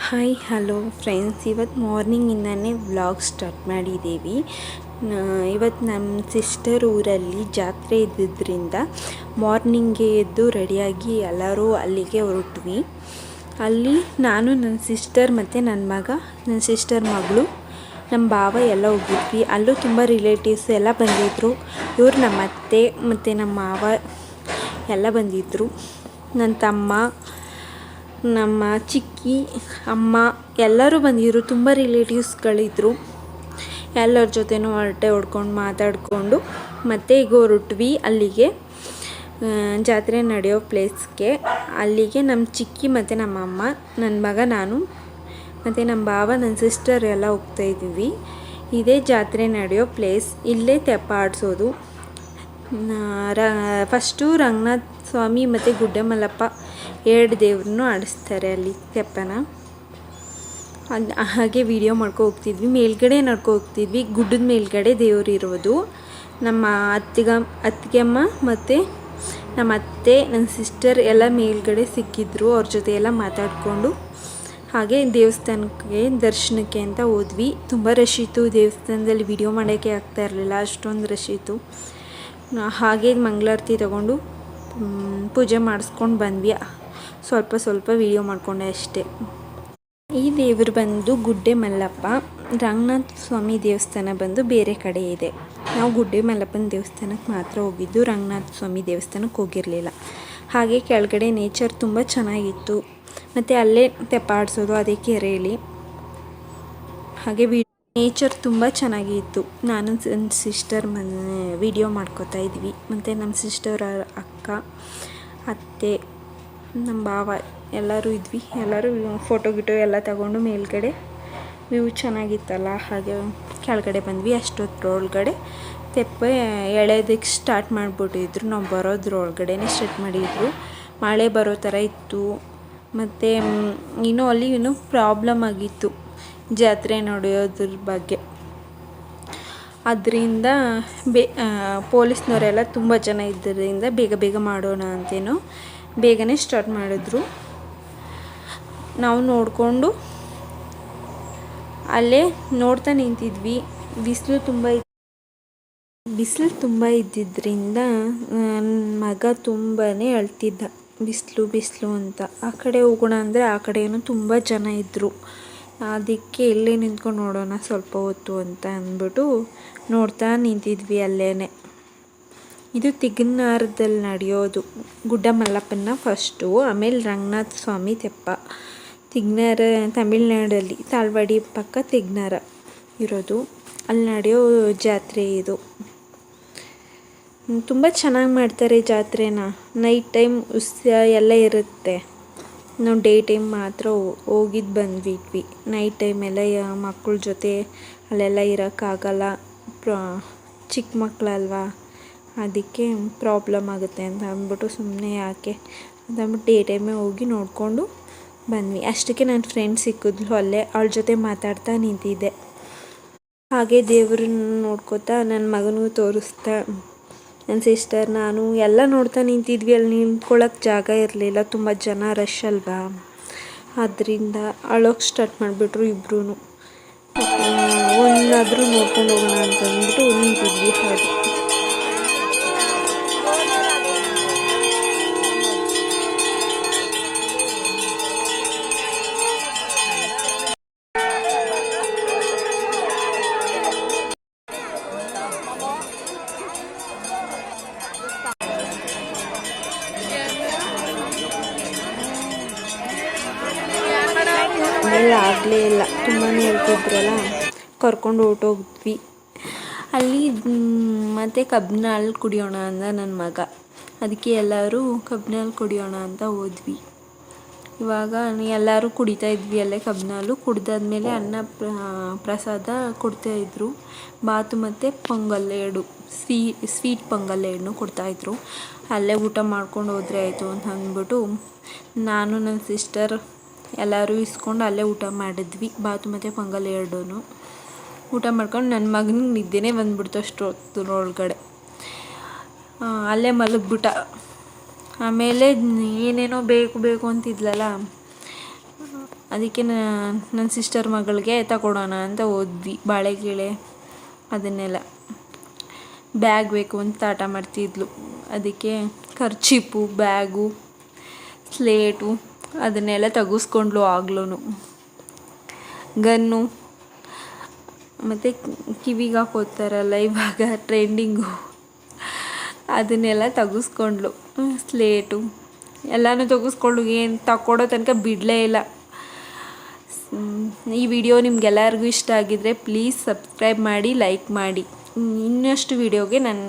Hi hello friends, ಇವತ್ತು ಮಾರ್ನಿಂಗಿಂದನೇ vlog start ಮಾಡಿದ್ದೀವಿ. ಇವತ್ತು ನಮ್ಮ ಸಿಸ್ಟರ್ ಊರಲ್ಲಿ ಜಾತ್ರೆ ಇದ್ದಿದ್ದರಿಂದ ಮಾರ್ನಿಂಗ್ಗೆ ಎದ್ದು ರೆಡಿಯಾಗಿ ಎಲ್ಲರೂ ಅಲ್ಲಿಗೆ ಹೊರಟ್ವಿ. ಅಲ್ಲಿ ನಾನು, ನನ್ನ ಸಿಸ್ಟರ್ ಮತ್ತು ನನ್ನ ಸಿಸ್ಟರ್ ಮಗಳು, ನಮ್ಮ ಭಾವ ಎಲ್ಲ ಹೋಗಿದ್ವಿ. ಅಲ್ಲೂ ತುಂಬ ರಿಲೇಟಿವ್ಸ್ ಎಲ್ಲ ಬಂದಿದ್ದರು. ಇವರು ನಮ್ಮ ಅತ್ತೆ ಮತ್ತು ನಮ್ಮ ಮಾವ ಎಲ್ಲ ಬಂದಿದ್ದರು. ನನ್ನ ತಮ್ಮ, ನಮ್ಮ ಚಿಕ್ಕಿ, ಅಮ್ಮ ಎಲ್ಲರೂ ಬಂದಿದ್ದರು. ತುಂಬ ರಿಲೇಟಿವ್ಸ್ಗಳಿದ್ದರು. ಎಲ್ಲರ ಜೊತೆನೂ ಹರಟೆ ಹೊಡ್ಕೊಂಡು ಮಾತಾಡಿಕೊಂಡು ಮತ್ತೆ ಈಗ ಹೊರಟ್ವಿ ಅಲ್ಲಿಗೆ, ಜಾತ್ರೆ ನಡೆಯೋ ಪ್ಲೇಸ್ಗೆ. ಅಲ್ಲಿಗೆ ನಮ್ಮ ಚಿಕ್ಕಿ ಮತ್ತು ನಮ್ಮ ಅಮ್ಮ, ನನ್ನ ಮಗ, ನಾನು ಮತ್ತು ನಮ್ಮ ಭಾವ, ನನ್ನ ಸಿಸ್ಟರ್ ಎಲ್ಲ ಹೋಗ್ತಾಯಿದ್ವಿ. ಇದೇ ಜಾತ್ರೆ ನಡೆಯೋ ಪ್ಲೇಸ್. ಇಲ್ಲೇ ತೆಪ್ಪ ಆಡಿಸೋದು. ಫಸ್ಟು ರಂಗನಾಥ ಸ್ವಾಮಿ ಮತ್ತು ಗುಡ್ಡೆಮಲ್ಲಪ್ಪ ಎರಡು ದೇವ್ರನ್ನೂ ಆಡಿಸ್ತಾರೆ ಅಲ್ಲಿ ತೆಪ್ಪನ. ಹಾಗೆ ವಿಡಿಯೋ ಮಾಡ್ಕೊ ಹೋಗ್ತಿದ್ವಿ. ಮೇಲ್ಗಡೆ ನಡ್ಕೊ ಹೋಗ್ತಿದ್ವಿ. ಗುಡ್ಡದ ಮೇಲ್ಗಡೆ ದೇವ್ರು ಇರೋದು. ನಮ್ಮ ಅತ್ತಿಗೆಮ್ಮ ಮತ್ತು ನಮ್ಮ ಅತ್ತೆ, ನನ್ನ ಸಿಸ್ಟರ್ ಎಲ್ಲ ಮೇಲ್ಗಡೆ ಸಿಕ್ಕಿದ್ರು. ಅವ್ರ ಜೊತೆ ಎಲ್ಲ ಮಾತಾಡಿಕೊಂಡು ಹಾಗೆ ದೇವಸ್ಥಾನಕ್ಕೆ ದರ್ಶನಕ್ಕೆ ಅಂತ ಹೋದ್ವಿ. ತುಂಬ ರಶ್ ಇತ್ತು ದೇವಸ್ಥಾನದಲ್ಲಿ. ವಿಡಿಯೋ ಮಾಡೋಕ್ಕೆ ಆಗ್ತಾ ಇರಲಿಲ್ಲ, ಅಷ್ಟೊಂದು ರಶ್ ಇತ್ತು. ಹಾಗೆ ಮಂಗಳಾರತಿ ತಗೊಂಡು ಪೂಜೆ ಮಾಡಿಸ್ಕೊಂಡು ಬಂದ್ವಿ. ಸ್ವಲ್ಪ ವಿಡಿಯೋ ಮಾಡಿಕೊಂಡೆ ಅಷ್ಟೇ. ಈ ದೇವರು ಬಂದು ಗುಡ್ಡೆ ಮಲ್ಲಪ್ಪ. ರಂಗನಾಥ ಸ್ವಾಮಿ ದೇವಸ್ಥಾನ ಬಂದು ಬೇರೆ ಕಡೆ ಇದೆ. ನಾವು ಗುಡ್ಡೆ ಮಲ್ಲಪ್ಪನ ದೇವಸ್ಥಾನಕ್ಕೆ ಮಾತ್ರ ಹೋಗಿದ್ದು, ರಂಗನಾಥ ಸ್ವಾಮಿ ದೇವಸ್ಥಾನಕ್ಕೆ ಹೋಗಿರಲಿಲ್ಲ. ಹಾಗೆ ಕೆಳಗಡೆ ನೇಚರ್ ತುಂಬ ಚೆನ್ನಾಗಿತ್ತು. ಮತ್ತು ಅಲ್ಲೇ ತೆಪ್ಪ ಆಡಿಸೋದು ಅದೇ ಕೆರೆಯಲ್ಲಿ. ಹಾಗೆ ನೇಚರ್ ತುಂಬ ಚೆನ್ನಾಗಿತ್ತು. ನಾನು ನನ್ನ ಸಿಸ್ಟರ್ ವಿಡಿಯೋ ಮಾಡ್ಕೋತಾ ಇದ್ವಿ. ಮತ್ತು ನಮ್ಮ ಸಿಸ್ಟರ್ ಅಕ್ಕ, ಅತ್ತೆ, ನಮ್ಮ ಭಾವ ಎಲ್ಲರೂ ಇದ್ವಿ. ಎಲ್ಲರೂ ಫೋಟೋ ಎಲ್ಲ ತಗೊಂಡು ಮೇಲ್ಗಡೆ ವ್ಯೂ ಚೆನ್ನಾಗಿತ್ತಲ್ಲ, ಹಾಗೆ ಕೆಳಗಡೆ ಬಂದ್ವಿ. ಅಷ್ಟೊತ್ತರೊಳಗಡೆ ತೆಪ್ಪ ಎಳೆಯೋದಕ್ಕೆ ಸ್ಟಾರ್ಟ್ ಮಾಡಿಬಿಟ್ಟಿದ್ರು. ನಾವು ಬರೋದ್ರೊಳಗಡೆನೇ ಸ್ಟಾರ್ಟ್ ಮಾಡಿದ್ರು. ಮಳೆ ಬರೋ ಥರ ಇತ್ತು. ಮತ್ತು ಇನ್ನೂ ಪ್ರಾಬ್ಲಮ್ ಆಗಿತ್ತು ಜಾತ್ರೆ ನಡೆಯೋದ್ರ ಬಗ್ಗೆ. ಅದರಿಂದ ಪೊಲೀಸ್ನವರೆಲ್ಲ ತುಂಬ ಜನ ಇದ್ದರಿಂದ ಬೇಗ ಮಾಡೋಣ ಅಂತೇನೋ ಬೇಗನೆ ಸ್ಟಾರ್ಟ್ ಮಾಡಿದ್ರು. ನಾವು ನೋಡಿಕೊಂಡು ಅಲ್ಲೇ ನೋಡ್ತಾ ನಿಂತಿದ್ವಿ. ಬಿಸಿಲು ತುಂಬ ಇದ್ದಿದ್ದರಿಂದ ನನ್ನ ಮಗ ತುಂಬಾ ಅಳ್ತಿದ್ದ, ಬಿಸಿಲು ಅಂತ. ಆ ಕಡೆ ಹೋಗೋಣ ಅಂದರೆ ಆ ಕಡೆಯೂ ತುಂಬ ಜನ ಇದ್ದರು. ಅದಕ್ಕೆ ಇಲ್ಲೇ ನಿಂತ್ಕೊಂಡು ನೋಡೋಣ ಸ್ವಲ್ಪ ಹೊತ್ತು ಅಂತ ಅಂದ್ಬಿಟ್ಟು ನೋಡ್ತಾ ನಿಂತಿದ್ವಿ ಅಲ್ಲೇ. ಇದು ತಿಗ್ನಾರದಲ್ಲಿ ನಡೆಯೋದು. ಗುಡ್ಡ ಮಲ್ಲಪ್ಪನ ಫಸ್ಟು, ಆಮೇಲೆ ರಂಗನಾಥ ಸ್ವಾಮಿ ತೆಪ್ಪ. ತಿಗ್ನಾರ ತಮಿಳ್ನಾಡಲ್ಲಿ, ತಾಳ್ವಾಡಿ ಪಕ್ಕ ತಿಗ್ನಾರ ಇರೋದು. ಅಲ್ಲಿ ನಡೆಯೋ ಜಾತ್ರೆ ಇದು. ತುಂಬ ಚೆನ್ನಾಗಿ ಮಾಡ್ತಾರೆ ಜಾತ್ರೆನ. ನೈಟ್ ಟೈಮ್ ಉತ್ಸವ ಎಲ್ಲ ಇರುತ್ತೆ. ನಾವು ಡೇ ಟೈಮ್ ಮಾತ್ರ ಹೋಗಿದ್ದು ಬಂದ್ಬಿಟ್ವಿ. ನೈಟ್ ಟೈಮೆಲ್ಲ ಮಕ್ಕಳ ಜೊತೆ ಅಲ್ಲೆಲ್ಲ ಇರೋಕ್ಕಾಗಲ್ಲ, ಚಿಕ್ಕ ಮಕ್ಕಳಲ್ವಾ, ಅದಕ್ಕೆ ಪ್ರಾಬ್ಲಮ್ ಆಗುತ್ತೆ ಅಂತ ಅಂದ್ಬಿಟ್ಟು ಸುಮ್ಮನೆ ಯಾಕೆ ಅಂತಂದ್ಬಿಟ್ಟು ಡೇ ಟೈಮೇ ಹೋಗಿ ನೋಡಿಕೊಂಡು ಬಂದ್ವಿ. ಅಷ್ಟಕ್ಕೆ ನನ್ನ ಫ್ರೆಂಡ್ ಸಿಕ್ಕಿದ್ಲು ಅಲ್ಲೇ. ಅವಳ ಜೊತೆ ಮಾತಾಡ್ತಾ ನಿಂತಿದ್ದೆ. ಹಾಗೆ ದೇವ್ರನ್ನ ನೋಡ್ಕೋತಾ ನನ್ನ ಮಗನಿಗೂ ತೋರಿಸ್ತಾ ನನ್ನ ಸಿಸ್ಟರ್, ನಾನು ಎಲ್ಲ ನೋಡ್ತಾ ನಿಂತಿದ್ವಿ. ಅಲ್ಲಿ ನಿಂತ್ಕೊಳ್ಳೋಕೆ ಜಾಗ ಇರಲಿಲ್ಲ, ತುಂಬ ಜನ ರಶ್ ಅಲ್ವಾ. ಆದ್ದರಿಂದ ಅಳೋಕ್ಕೆ ಸ್ಟಾರ್ಟ್ ಮಾಡಿಬಿಟ್ರು ಇಬ್ಬರೂ. ಒಂದಾದರೂ ನೋಡ್ಕೊಂಡು ಹೋಗೋಣ ಅಂತಂದ್ಬಿಟ್ಟು ನಿಂತಿದ್ವಿ. ಹಾಗೆ ಆಮೇಲೆ ಆಗಲೇ ಇಲ್ಲ, ತುಂಬಾ ಹೇಳ್ತಿದ್ರಲ್ಲ, ಕರ್ಕೊಂಡು ಹೊರಟೋಗಿದ್ವಿ. ಅಲ್ಲಿ ಮತ್ತು ಕಬ್ಬಿನ ಹಾಲು ಕುಡಿಯೋಣ ಅಂದ ನನ್ನ ಮಗ. ಅದಕ್ಕೆ ಎಲ್ಲರೂ ಕಬ್ಬಿನ ಹಾಲು ಕುಡಿಯೋಣ ಅಂತ ಹೋದ್ವಿ. ಇವಾಗ ಎಲ್ಲರೂ ಕುಡಿತಾ ಇದ್ವಿ ಅಲ್ಲೇ ಕಬ್ಬಿನ ಹಾಲು. ಕುಡ್ದಾದ್ಮೇಲೆ ಅನ್ನ ಪ್ರಸಾದ ಕೊಡ್ತಾಯಿದ್ರು. ಬಾತು ಮತ್ತು ಪೊಂಗಲ್ ಎರಡು, ಸ್ವೀಟ್ ಪೊಂಗಲ್ ಎರಡನ್ನೂ ಕೊಡ್ತಾಯಿದ್ರು. ಅಲ್ಲೇ ಊಟ ಮಾಡ್ಕೊಂಡು ಹೋದರೆ ಆಯಿತು ಅಂತ ಅಂದ್ಬಿಟ್ಟು ನಾನು, ನನ್ನ ಸಿಸ್ಟರ್ ಎಲ್ಲರೂ ಇಸ್ಕೊಂಡು ಅಲ್ಲೇ ಊಟ ಮಾಡಿದ್ವಿ. ಬಾತು ಮತ್ತು ಪೊಂಗಲ್ ಎರಡೂ ಊಟ ಮಾಡ್ಕೊಂಡು ನನ್ನ ಮಗನಿಗೆ ನಿದ್ದೆನೇ ಬಂದ್ಬಿಡ್ತು ಅಷ್ಟೊತ್ತರೊಳಗಡೆ. ಅಲ್ಲೇ ಮಲಗಿಬಿಟ್ಟ. ಆಮೇಲೆ ಏನೇನೋ ಬೇಕು ಅಂತಿದ್ಲಲ್ಲ, ಅದಕ್ಕೆ ನನ್ನ ಸಿಸ್ಟರ್ ಮಗಳಿಗೆ ತಗೊಡೋಣ ಅಂತ ಹೋದ್ವಿ. ಬಾಳೆಗಿಳೆ ಅದನ್ನೆಲ್ಲ ಬ್ಯಾಗ್ ಬೇಕು ಅಂತ ಆಟ ಮಾಡ್ತಿದ್ಲು. ಅದಕ್ಕೆ ಖರ್ಚಿಪ್ಪು, ಬ್ಯಾಗು, ಸ್ಲೇಟು ಅದನ್ನೆಲ್ಲ ತೆಗೆಸ್ಕೊಂಡ್ಲು. ಆಗ್ಲೂ ಗನ್ನು ಮತ್ತು ಕಿವಿಗೆ ಹಾಕೋತಾರಲ್ಲ ಇವಾಗ ಟ್ರೆಂಡಿಂಗು, ಅದನ್ನೆಲ್ಲ ತೆಗೆಸ್ಕೊಂಡ್ಲು. ಸ್ಲೇಟು ಎಲ್ಲನೂ ತೆಗೆಸ್ಕೊಂಡು ಏನು ತಗೊಡೋ ತನಕ ಬಿಡಲೇ ಇಲ್ಲ. ಈ ವಿಡಿಯೋ ನಿಮ್ಗೆಲ್ಲರಿಗೂ ಇಷ್ಟ ಆಗಿದ್ದರೆ ಪ್ಲೀಸ್ ಸಬ್ಸ್ಕ್ರೈಬ್ ಮಾಡಿ, ಲೈಕ್ ಮಾಡಿ. ಇನ್ನಷ್ಟು ವಿಡಿಯೋಗೆ ನಾನು